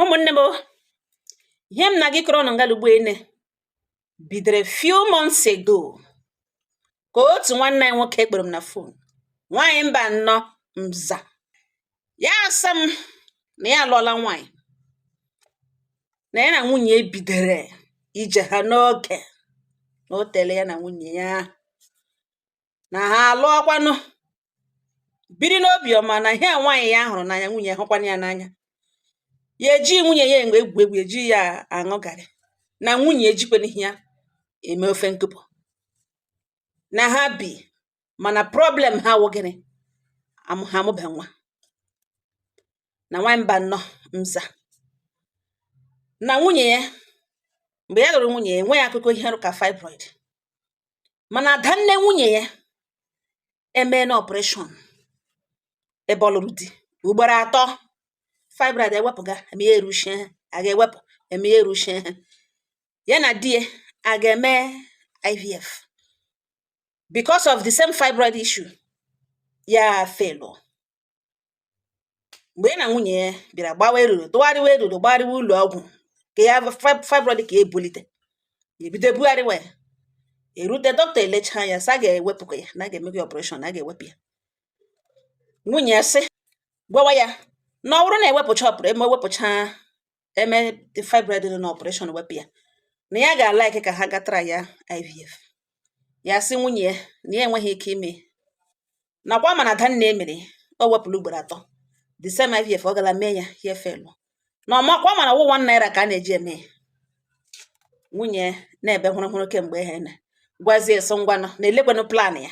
Ụmụnne m, ihe m na gị kọrọ n'Ngalugbo Ene bidoro few months ago ka otu nwanne anyị nwoke kpọrọ m na phone. Nwaanyị mba nnọọ Mza. Ya asị m na ya alụọla nwaanyị, na ya na nwunye bidoro ije ha n'oge, na o tere ya na nwunye ya, na ha alụọkwanụ, biri n'obiọma, na ihe nwaanyị ya hụrụ n'anya nwunye ya hụkwana ya n'anya. Ya eji nwunye ya enwe egwu eji ya aṅụ garị, na nwunye ejikwana ihe ya eme ofe nkụpụ, na ha bi, mana problem ha wụ gịnị? Ha amụbe nwa. Na nwaanyị mba nnọọ Mza na nwunye ya, mgbe ya lụrụ nwunye ya, enwe ya akụkọ ihe ka fibroid, mana adanne nwunye ya emee na operation ebe ọ lụrụ di ugboro 3. Fibroid ewepụga, eme ya eruchie, a ga-ewepụ, eme ya eruchie. Ya na di ya a ga-eme IVF because of the same fibroid issue ya failụ. Mgbe ya na nwunye ya bịara gbawa eruru, tụgharịwa eruru, gbarịwa ụlọ ọgwụ ka ya fibroid ka ebulite, ebido bugharịwa ya, erute dọkịta elechaa ya, sa ga-ewepụ ya, na ga-eme ya operation, na ga-ewepụ ya. Nwunye ya sị gwawa ya na ọ bụrụ na ewepụcha eme the fibroid na operation wepụ ya, na ya ga-alike ka ha gatara ya IVF. Ya sị nwunye ya na ya enweghị ike ime, nakwa mana adanne emere o wepụrụ ugboro 3, the same IVF ọ gala mee ya, ya felụ, na ọmakwa mana wụ 1 naira ka a na-eji eme ya. Nwunye na-ebe hụrụ kemgbe ihe na gwazie so ngwanụ na elekwanụ plan ya.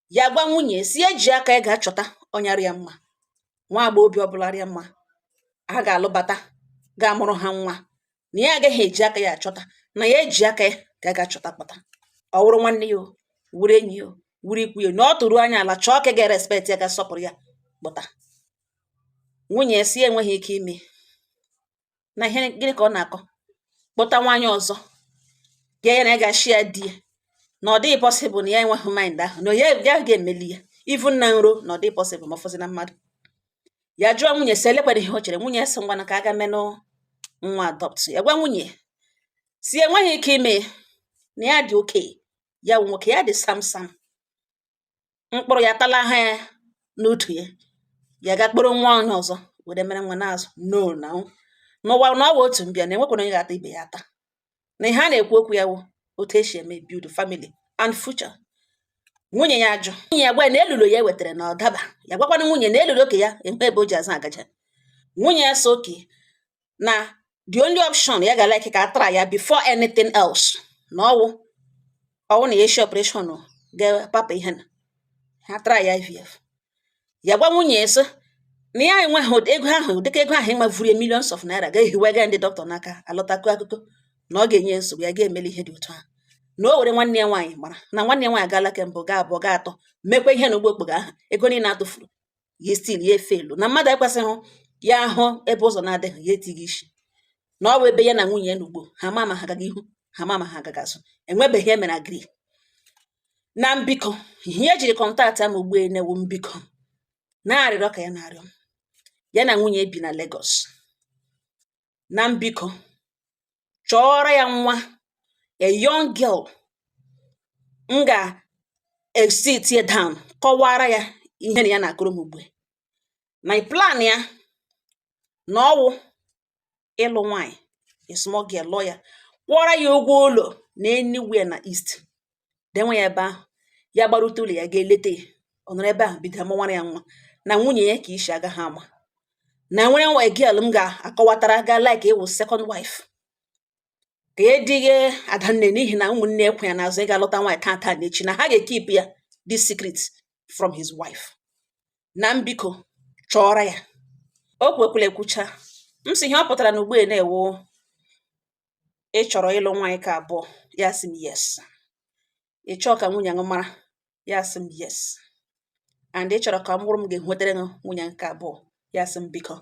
Ya gwa nwunye si eji aka ya ga-achọta ọnya rịa mma, nwa agba obi ọbụla rịa mma, ha ga-alụbata, ga-amụrụ ha nwa, na ya agaghị eji aka ya achọta, na ya eji aka ya ga-achọta kpata. Ọ wụrụ nwanne ya, wụrụ enyi ya, wụrụ ikwu ya, na ọ tụrụ anya ala chọọ ka ga-respect ya, ga-asọpụrụ ya kpọta. Nwunye si enweghị ike ime, na ihe gịnị ka ọ na-akọ? Kpọta nwaanyị ọzọ ya na ya ga-ashị ya di ya, na ọ dịghị possible na ya enweghị mind ahụ, na ya ga-emeli ya even na nro, na ọ dịghị possible ma ọfọzi na mmadụ. Ya jụọ nwunye si elekwere ihe o chere. Nwunye sị ngwana ka a ga menụ nwa adopt. Ya gwa nwunye si enweghị ike ime, na ya dị oke, ya wụ nwoke, ya dị sam mkpụrụ ya tala ha n'otu ya, ya ga kpọrọ nwa onye ọzọ were mere nwa n'azụ. No, na n'ụwa na ọ bụ otu mbịa, na enwekwara onye ga-ata ibe ya ata. Na ihe a na-ekwu okwu ya wụ otu esi eme build family and future. Nwunye ya ajụ, nwunye ya gwa na elulo ya wetara na ọ daba. Ya gwakwana nwunye na elulo oke ya enwe ebe o ji azụ agaja. Nwunye ya so oke na the only option ya ga like ka atara ya before anything else, na ọwụ na ya esi operation ga papa ihe na ha tara ya IVF. Ya gwa nwunye ya so na ya enweghị ego ahụ, dịka ego ahụ ịmavuru millions of naira ga-ehiwega ndị dọkịta n'aka, alọtakụ akụkọ na ọ ga-enye nsogbu, ya ga-emeli ihe dị otu ahụ. Na o were nwanne ya nwaanyị mara, na nwanne ya nwaanyị agaala kemgbe ga abụọ ga atọ mekwa ihe na ugbo okpogo ahụ, ego niile atụfuru ya, stil ya efelu. Na mmadụ ekwesịghị ya ahụ ebe ụzọ na-adịghị ya etighị isi, na ọ bụ ebe ya na nwunye ya n'ugbo ha ma ha agaghị ihu, ha ma ha agaghị azụ, enwebeghị emere agri. Na mbikọ ihe ejiri kọntaktị ama Ugbo Ene wu mbikọ, na-arịrịọ ka ya na-arịọ ya na nwunye bi na Lagos. Na mbikọ chọọrọ ya nwa, a young girl, m ga-sit ya down kọwara ya ihe na ya na-akụrụ m ugbu na plan ya, na ọwụ ịlụ nwaanyị, a small girl, lụọ ya, kwụọra ya ụgwọ ụlọ na anywhere na East, denwe ya ebe ahụ, ya gbarute ụlọ ya ga-eleta ya, ọ nọrọ ebe ahụ bido amụwara ya nwa, na nwunye ya ka isi agaghị ama, na nwere nwa girl m ga-akọwatara ga like ịwụ second wife, ka ya dịghị adanne, n'ihi na ụmụnne ekwe ya n'azụ ịga lụta nwaanyị tata n'echi, na ha ga-ekip ya this secret from his wife. Na mbiko chọọrọ ya. O kwekwara ekwucha. M si ihe ọ pụtara na Ugbo Ene ewu ị chọrọ ịlụ nwaanyị ka abụọ. Ya sị m yes. Ị chọọ ka nwunye gị mara? Ya sị m yes. And ị chọrọ ka mkpụrụ m ga-enwetere gị nwunye nke abụọ? Ya sị m biko.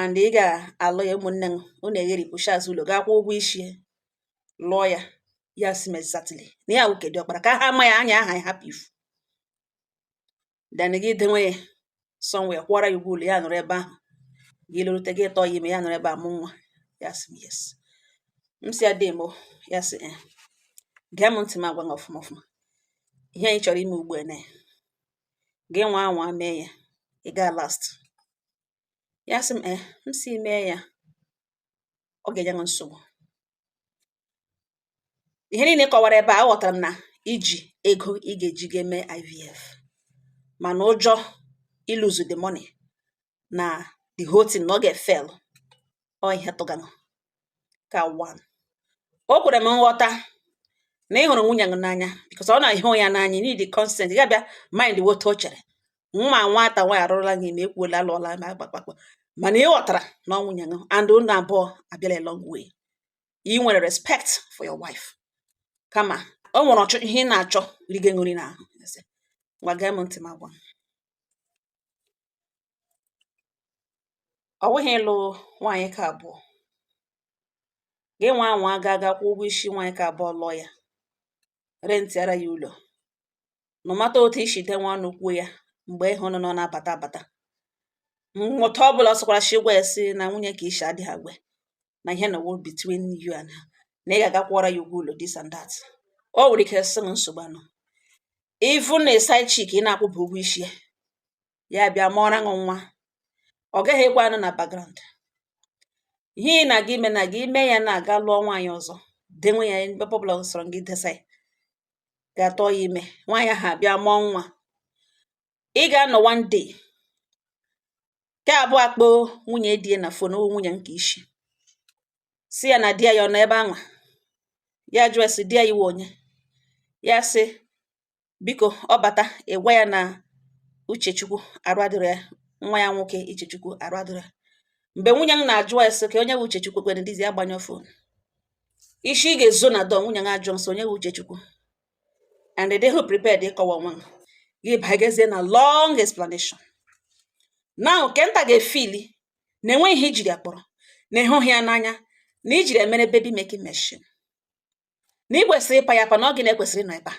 And ị ga-alụ ya, ụmụnne gị unu egheripụcha azụ ụlọ ga-akwụ ụgwọ isi lụọ ya? Ya sị m exactly. Na ya wụ kedụ ọkpara ka ha ma ya anya aha ya hapụ ifu. Then gị denwe ya somewhere, kwụọra ya ụgwọ ụlọ ya nọrọ ebe ahụ. gị lụrute gị tọọ ya ime ya nọrọ ebe a mụ nwa. Ya sị m yes. M sị ya dị m, ya sị gee m ntị m agwa gị ọfụma ọfụma, ihe anyị chọrọ ime ugbu a na gị nwa anwa mee ya, ị gaa last. Ya sị m m si mee ya, ọ ga-enye m nsogbu. Ihe niile kọwara ebe a, aghọtara m na iji ego ị ga-eji ga mee IVF, mana ụjọ iluzu the money na the whole thing na ọ ga-efel, ọ ihe tụganụ ka one. O kwere m nghọta na ị hụrụ nwunye gị n'anya, because ọ na-ahụ ya n'anya, need the consent, ị ga-abịa mind woto o chere nwa nwata nwaanyị arụrụla gị ma ekwuola alụọla ma gbakpakpa, mana ị ghọtara na ọ nwunye gị and unu abụọ abịala a long way. Ị nwere respect for your wife, kama o nwere ihe ị na-achọ rigo nri n'ahụ. Ngwa gee m ntị m agwa, ọ bụghị ịlụ nwaanyị ka abụọ, gị nwa anwa aga kwụọ ụgwọ isi nwaanyị ka abụọ lụọ ya, rentiara ya ụlọ, nọmata otu isi denwe ọnụ kwuo ya mgbe ịhụ nọ na-abata abata, mmụta ọbụla sọkwara shi gwa ya si na nwunye ka isi adịghị agwe na ihe na word between you and her, na ị ga-aga kwụọra ya ụgwọ ụlọ this and that. O nwere ike sị nsogbu anọ, even na side chick ị na-akwụba ụgwọ isi ya bịa mụọra gị nwa, ọ gaghị ekwe anụ na background. Ihe ị na-aga ime na gị ime ya na-aga lụọ nwaanyị ọzọ, denwe ya ebe ọbụla sọrọ gị desa ya, ga-atọ ya ime, nwaanyị ahụ abịa mụọ nwa, ị ga-anọ one day ke abụọ akpọ nwunye di na fon, nwunye nke isi si ya na di ya ọ nọ ebe anwa, ya jụọ esi di ya iwe onye, ya sị biko ọ bata ịgwa ya na Uchechukwu arụ adịrọ ya, nwa ya nwoke Ichechukwu arụ adịrọ ya. Mgbe nwunye m na-ajụ esi ka onye bụ Uchechukwu kwere dizi ya gbanyụ fon, isi ị ga-ezo na dọ nwunye m ajụ nso onye bụ Uchechukwu, and they who prepared ịkọwa nwa gị bagezie na long explanation. Now kenta ga-efili na enwe ihe ijiri akpọrọ, na ịhụghị ya n'anya, na ijiri emere baby making machine, na ị kwesịrị ịpa ya apa, na ọ gị na-ekwesịrị ịnọ ebe a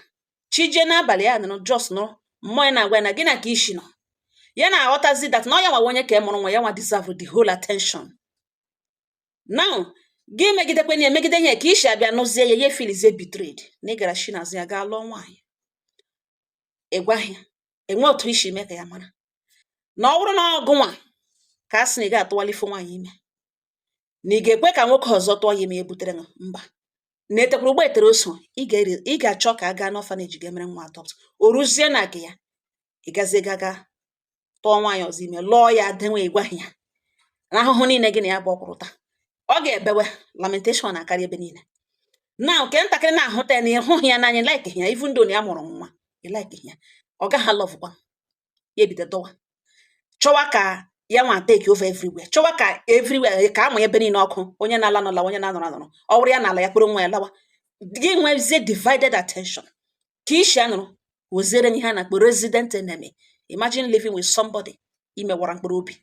chije n'abalị ya nụrụ just nụrụ mmụọ ya na-agwa na gị na ka isi nọ ya na-aghọtazi that na ọ ya nwa onye ka e mụrụ nwa ya nwa deserve the whole attention. Now gị megidekwe na emegide ihe ka isi abịa nụzie ya ye filizie betrayed na ị gara shi n'azụ ya gaa lụọ nwaanyị. Ịgwaghị ya enwe otu isi ime ka ya mara na ọ bụrụ na ọgụ nwa ka a sị na ị ga-atụwalifo nwaanyị ime, na ị ga-ekwe ka nwoke ọzọ tụọ ya ime ya butere gị mba, na etekwuru ụgbọ etere oso, ị ga-achọ ka a gaa n'ọfaneji ga-emere nwa adopt, o ruzie na gị ya ị gazie gaga tụọ nwaanyị ọzọ ime lụọ ya denwe. Ịgwaghị ya na ahụhụ niile gị na ya bụ ọkwụrụta, ọ ga-ebewe lamentation na-akarị ebe niile. Na nke ntakịrị na-ahụta ya na ịhụghị ya n'anya, like ya even though na ya mụrụ nwa like ya, ọ gaghị lọvụkwa ya, ebido dọwa chọwa ka ya nwa take over everywhere, chọwa ka everywhere ka amụ ebe niile ọkụ, onye na-ala n'ụla onye na-anọrọ anọrọ, ọ wụrụ ya n'ala ya kpụrụ nwa ya lawa, gị nwezie divided attention. Ka isi anụrụ wozere ihe a na-akpọ resident enemy. Imagine living with somebody imewara mkpụrụ obi,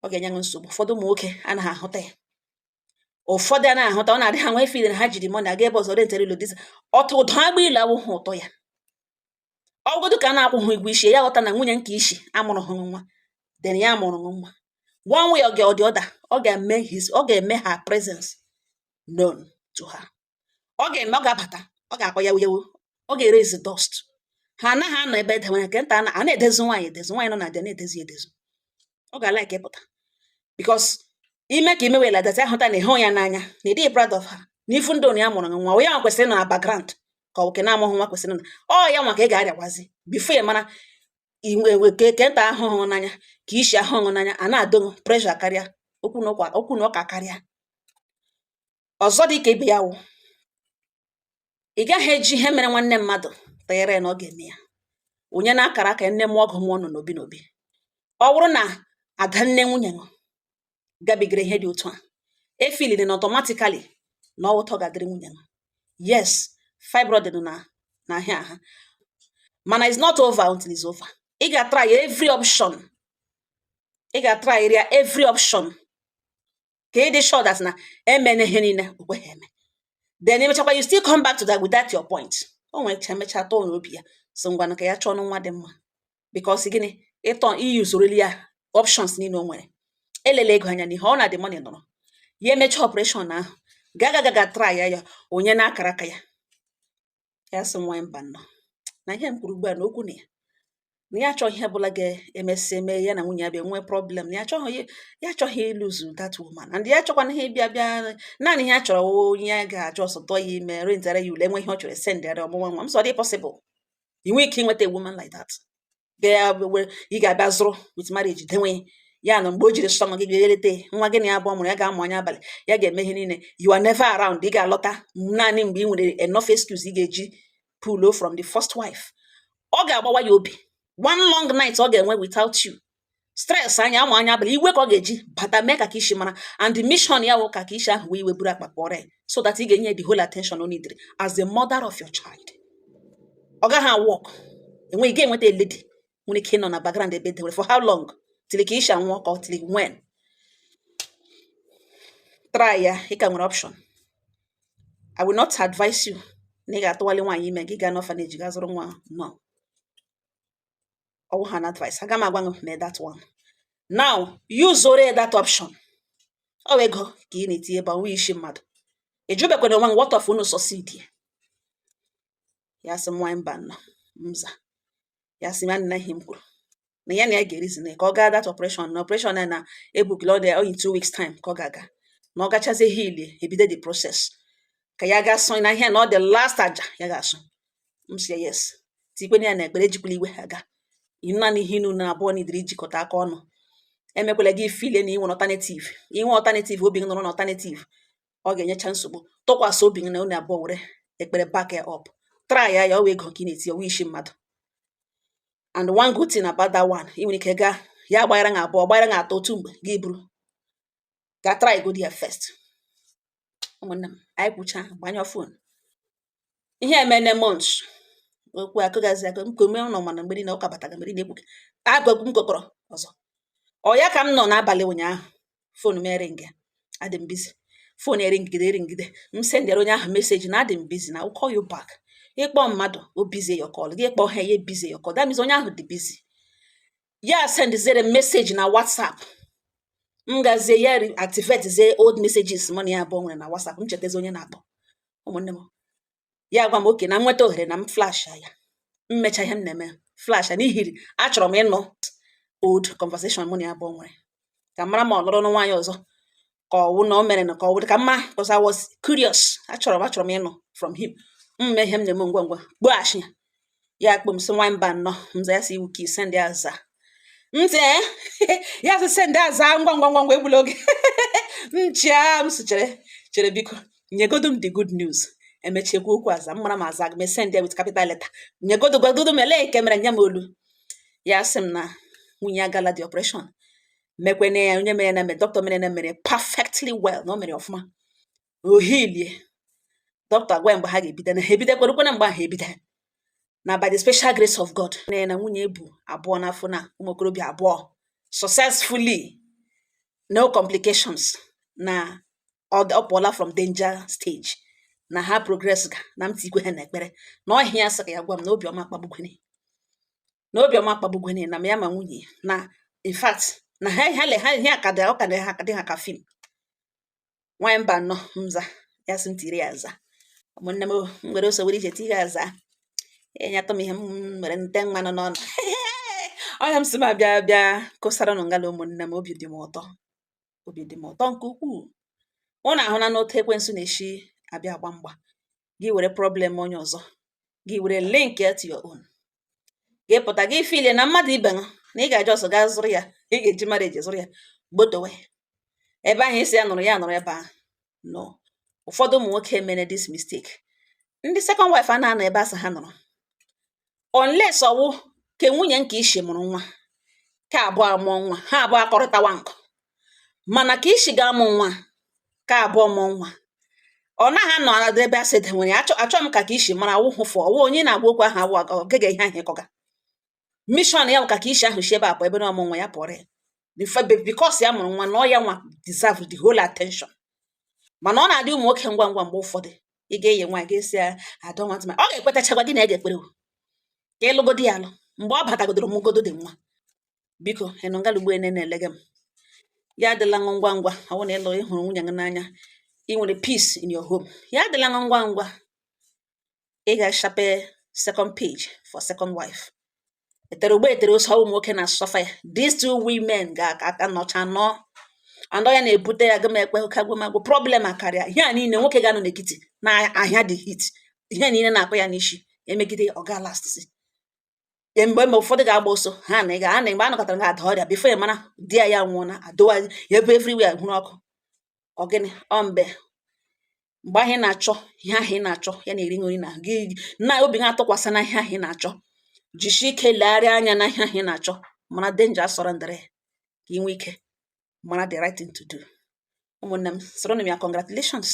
ọ ga-enye gị nsogbu. Ụfọdụ ụmụ nwoke anaghị ahụta ya, ụfọdụ anaghị ahụta, ọ na-adị ha nwe feel na ha jiri money aga ebe ọzọ rentere ilo diza ọtụ ụdọ agba ilu awụhụ ụtọ ya. Ọgụdụ ka a na-akwụghị ụgwọ isi ya ghọta na nwunye nke isi amụrụ hụ nwa, then ya mụrụ nwa one way or the other, ọ ga-eme her presence known to her. Ọ ga-abata, ọ ga-akpọ ya yewu, ọ ga-erase dust. Ha anaghị anọ ebe edewere nke nta a na-edezi nwaanyị edezi, nwaanyị nọ na dị na-edezi edezu, ọ ga-like ịpụta because ime ka imewe la data ahụta na ịhụ ya n'anya, na ịdị proud of her, na ifu ndị onye ya mụrụ nwa, onye nwa kwesịrị nọ na background ka ọ na amụghị nwa kwesịrị na ọ ya nwa ka ị ga-arịakwazi before ya mara ke nta ahụhụ n'anya ka isi ahụhụ n'anya, a na-adọ pressure karịa, okwu na ụka karịa. Ọzọ dị ka ibe ya wụ, ị gaghị eji ihe mere nwanne mmadụ tanyere na ọ ga-eme ya onye na-akara aka nne m ọgụ mụọ nọ n'obi n'obi. Ọ bụrụ na ada nne nwunye nọ gabigara ihe dị otu a, efiliri na automatically na ọ ụtọ ga-adịrị nwunye nọ. Yes, fibroid nọ na ahịa ha, mana it's not over until it's over. Ị ga-try every option, ị ga-try area every option ka ị dị sure that na emene ihe niile okweghị eme, then emechakwa you still come back to that with that your point. O nwere emecha tọọ n'obi ya so ngwana ka ya chọọ nwa dị mma because gịnị ịtọ iyi usoroli ya options niile o nwere. elele ego anya n'ihe ọ na the money nọrọ ya emecha operation ahụ gaga try ya onye na-akara aka ya sị nwa mba nnọọ na ihe m kwuru ugbu a na okwu na ya achọghị ihe ọbụla ga-emesi eme ya na nwunye ya bịa nwee problem na ya achọghị ịlụzu that woman and ya achọkwana ihe bịa naanị ihe a chọrọ onye ya ga-ajụ ọsọ tọọ ya ime rentara ya ule enwe ihe ọ chọrọ sendịara ọmụnwa nwa m sọ dị possible ị nwee ike inweta a woman like that ị ga-abịa zụrụ with marriage denwe ya na mgbe o jiri sọnọ gị ga-eleta nwa gị na ya bụ ọmụrụ ya ga-amụ anya abalị ya ga-eme ihe niile you are never around ị ga-alọta naanị mgbe ị nwere enough excuse ị ga-eji pull from the first wife ọ ga-agbawa ya obi one long night ọ ga-enwe without you stress anya amụ anya abalị iwe ka ọ ga-eji bata mee ka Kishi mara and the mission ya wụ ka Kishi ahụ wee weburu akpa kpọrọ ya so that ị ga-enye the whole attention o needed as the mother of your child. Ọ gaghị work enweghị ike enweta lady nwere ike nọ na background ebe dị for how long till Kishi anwụọ ka till when try ya ị ka nwere option. I will not advise you na ị ga-atụwali nwaanyị ime gị gaa n'orphanage ga zụrụ nwa no. An advice. Aga m agwa gị mee that one. Now, use that option. Ọ wee go ka ị na-etinye ebe nwa isi mmadụ. Ejubekwana onwe what of unu succeed. Ya sị nwa mba nnọọ mza. Ya sị na ihe m kwuru. Na ya na ya ga-erizin ka ọ gaa that operation. Na operation na ebukile ọ dị in 2 weeks time ka ọ ga-aga. Na ọ gachazie heal ebido the process. Ka ya ga sọ na ihe na ọ the last aja ya ga-asọ. M sị yes. Tikweni ya na ekpere ejikwala iwe aga. Naanị ihe inu na abụọ n'idiri jikọta aka ọnụ emekwala gị file na inwe alternative obi gị nọrọ na alternative ọ ga-enyecha nsogbu tụkwasị obi gị na unu abụọ were ekpere back up try ya ọ wee ego ka ị na-eti ọwa isi mmadụ and one good thing about that one ị nwere ike gaa ya gbanyere na abụọ gbanyere na atọ otu mgbe gị buru ga try go there first. Ụmụnne m anyị kwucha gbanyụọ phone ihe emene months okwu akụgazi aka nkome ụnọ mana mgbe niile ụka bataga mgbe na-ekwu agụgụ m kokọrọ ọzọ ọ ya ka m nọ n'abalị ụnyaahụ fon mere nga adị m busy fon eringide m sendere onye ahụ meseji na adị m busy na I'll call you back ịkpọ mmadụ o busy your call gị kpọọ ha ya busy your call that means onye ahụ dị busy ya sendizere meseji na WhatsApp m gazie ya reactivate ze old messages money ya abụọ nwere na WhatsApp m chetezi onye na-akpọ ụmụnne m ya gwa m oke na nweta ohere na m flash ya mmecha ihe m na-eme flash n'ihiri achọrọ m ịnụ old conversation mụ na ya bụ nwere ka mara ma ọ lụrụ nwaanyị ọzọ ka ọwụ na o mere na ka ọwụ ka mma because I was curious achọrọ m ịnụ from him mme ihe m na-eme ngwa gboghachi ya kpọ m sị nwa mba nnọọ mza ya si iwu ka send ya aza ntị ya sị send aza ngwa egbula oge nchia m sị chere biko nyegodu m the good news emechekwa okwu aza mara m aza me send ya with capital letter nyegodu m ele ike mere nya m olu ya sị m na nwunye agala the operation mekwene ya onye mere na me doctor mere na mere perfectly well no mere ọfụma ohilie doctor gwa mgbe ha ga-ebido na ebidekwarukwana mgbe ahụ ebido na by the special grace of God na nwunye ebu abụọ n'afọ na ụmụokorobịa abụọ successfully no complications na ọ pụọla from danger stage na ha progress ga na m tikwe ha na ekpere na ọhịa ya sị ka ya gwa m na obiọma akpagbugwene na ya ma nwunye na in fact na ha akadị ha ka film nwanyị mba nọ mza ya sị m tiri ya aza ụmụnne m nwere ose were ije tiri aza enyatọ m ihe m mere nte mmanụ n'ọnụ ọnya m sị m bịa kosara nụ ngala ụmụnne m obi dị m ụtọ nke ukwuu ụnụ ahụ na n'otu ekwensu na-eshi abịa agba mgba gị were problem onye ọzọ gị were link to your own gị pụta gị file na mmadụ ibe na ị ga-aje ọsọ gaa zụrụ ya ị ga-eji mara eji zụrụ ya gbodowe ebe ahụ isi ya nụrụ ebe ahụ no ụfọdụ ụmụ nwoke mere this mistake ndị second wife a na-anọ ebe asị ha nụrụ unless ọwụ ke nwunye nke ishi mụrụ nwa ka abụọ amụọ nwa ha abụọ akọrịtawa nkụ mana ka ishi ga-amụ nwa ka abụọ mụọ nwa ọ naghị anọ ala ebe asị dị nwere achọ m ka ishi mara awụhụfụ ọwụ onye na-agba okwu ahụ awụ ọgege ihe ahụ ịkọga mission ya bụ ka ishi ahụ shi ebe a pụọ ebe na ọmụ nwa ya pụọrọ ya because ya mụrụ nwa na ọ ya nwa deserve the whole attention mana ọ na-adị ụmụ nwoke ngwa mgbe ụfọdụ ị ga-enye nwa ga-esi adọ nwata ma ọ ga-ekwetachakwa gị na ga-ekpere ka ịlụgodi ya alụ mgbe ọ batagodoro mụgodo dị nwa biko enụngalugbo na-elege m ya adịla ngwa ngwa ọ bụ na ịlụ ịhụrụ nwunye gị n'anya ị nwere peace in your home ya adịla ngwa ngwa ị ga-ashape second page for second wife etere ugbo etere ose ọwụ nwoke na-asọfa ya these two women ga-aka nọcha nọ andọ ya na-ebute ya gụmekpe kagwemagwụ problem akarịa ihe a niile nwoke ga-anọ n'ekiti na ahịa dị hit ihe niile na-akpọ ya n'isi emegide ọ ga last mgbe ụfọdụ ga-agba ọsọ ha na ị ga na mgbe anọkọtara ga-ada ọrịa bifo ya mara di ya nwụọ na adọwa ya ebe everywhere hụrụ ọkụ ọgịnị mgbe ahụ ị na-achọ ihe ahụ ị na-achọ ya na-eri nri na gị na obi ha atụkwasị na ihe ahụ ị na-achọ jishi ike legharịa anya na ihe ahụ ị na-achọ mara danger sọrọ ndịrị ka ị nwee ike mara the right thing to do ụmụnne m soro m ya congratulations